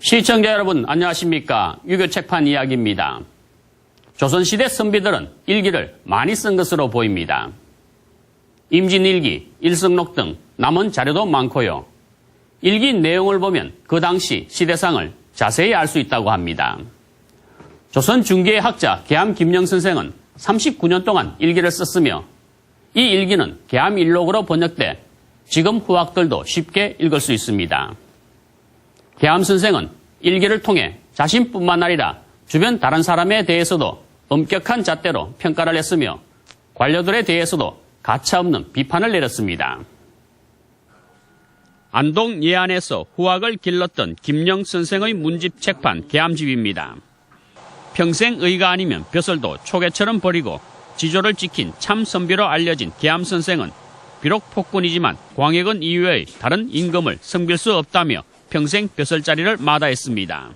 시청자 여러분 안녕하십니까. 유교 책판 이야기입니다. 조선시대 선비들은 일기를 많이 쓴 것으로 보입니다. 임진일기, 일성록 등 남은 자료도 많고요. 일기 내용을 보면 그 당시 시대상을 자세히 알 수 있다고 합니다. 조선 중기의 학자 계암 김영 선생은 39년 동안 일기를 썼으며 이 일기는 계암일록으로 번역돼 지금 후학들도 쉽게 읽을 수 있습니다. 계암 선생은 일기를 통해 자신뿐만 아니라 주변 다른 사람에 대해서도 엄격한 잣대로 평가를 했으며 관료들에 대해서도 가차없는 비판을 내렸습니다. 안동 예안에서 후학을 길렀던 김영 선생의 문집 책판 계암집입니다. 평생 의가 아니면 벼슬도 초계처럼 버리고 지조를 지킨 참 선비로 알려진 계암 선생은 비록 폭군이지만 광해군 이외의 다른 임금을 섬길 수 없다며 평생 벼슬자리를 마다했습니다.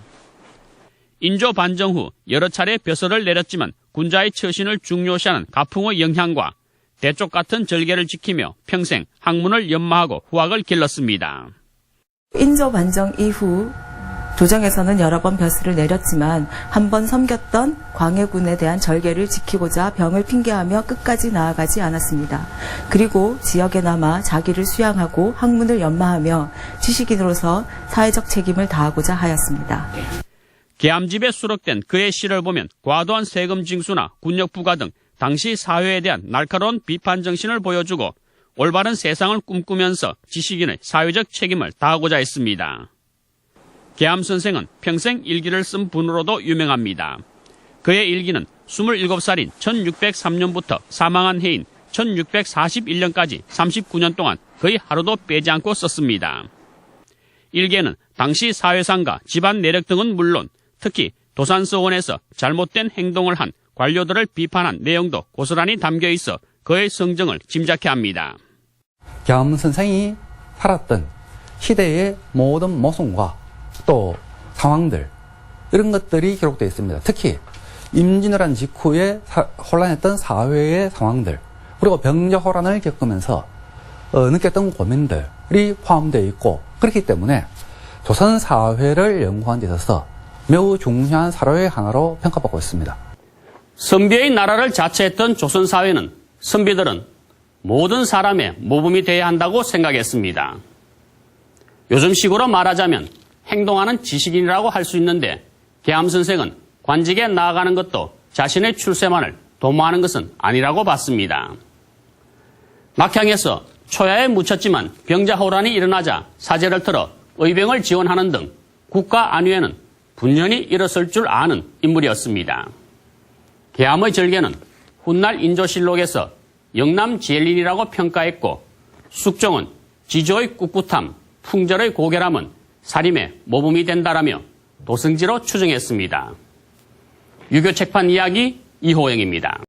인조 반정 후 여러 차례 벼슬을 내렸지만 군자의 처신을 중요시하는 가풍의 영향과 대쪽 같은 절개를 지키며 평생 학문을 연마하고 후학을 길렀습니다. 인조 반정 이후 조정에서는 여러 번 벼슬을 내렸지만 한 번 섬겼던 광해군에 대한 절개를 지키고자 병을 핑계하며 끝까지 나아가지 않았습니다. 그리고 지역에 남아 자기를 수양하고 학문을 연마하며 지식인으로서 사회적 책임을 다하고자 하였습니다. 계암집에 수록된 그의 시를 보면 과도한 세금 징수나 군력 부과 등 당시 사회에 대한 날카로운 비판 정신을 보여주고 올바른 세상을 꿈꾸면서 지식인의 사회적 책임을 다하고자 했습니다. 계암 선생은 평생 일기를 쓴 분으로도 유명합니다. 그의 일기는 27살인 1603년부터 사망한 해인 1641년까지 39년 동안 거의 하루도 빼지 않고 썼습니다. 일기에는 당시 사회상과 집안 내력 등은 물론 특히 도산서원에서 잘못된 행동을 한 관료들을 비판한 내용도 고스란히 담겨 있어 그의 성정을 짐작케 합니다. 계암 선생이 살았던 시대의 모든 모순과 또 상황들 이런 것들이 기록되어 있습니다. 특히 임진왜란 직후에 혼란했던 사회의 상황들 그리고 병자호란을 겪으면서 느꼈던 고민들이 포함되어 있고 그렇기 때문에 조선 사회를 연구하는 데 있어서 매우 중요한 사료의 하나로 평가받고 있습니다. 선비의 나라를 자처했던 조선 사회는 선비들은 모든 사람의 모범이 되어야 한다고 생각했습니다. 요즘식으로 말하자면 행동하는 지식인이라고 할 수 있는데 계암 선생은 관직에 나아가는 것도 자신의 출세만을 도모하는 것은 아니라고 봤습니다. 낙향에서 초야에 묻혔지만 병자호란이 일어나자 사제를 틀어 의병을 지원하는 등 국가 안위에는 분연히 일었을 줄 아는 인물이었습니다. 계암의 절개는 훗날 인조실록에서 영남지엘린이라고 평가했고 숙종은 지조의 꿋꿋함, 풍절의 고결함은 사림의 모범이 된다라며 도승지로 추정했습니다. 유교 책판 이야기 이호영입니다.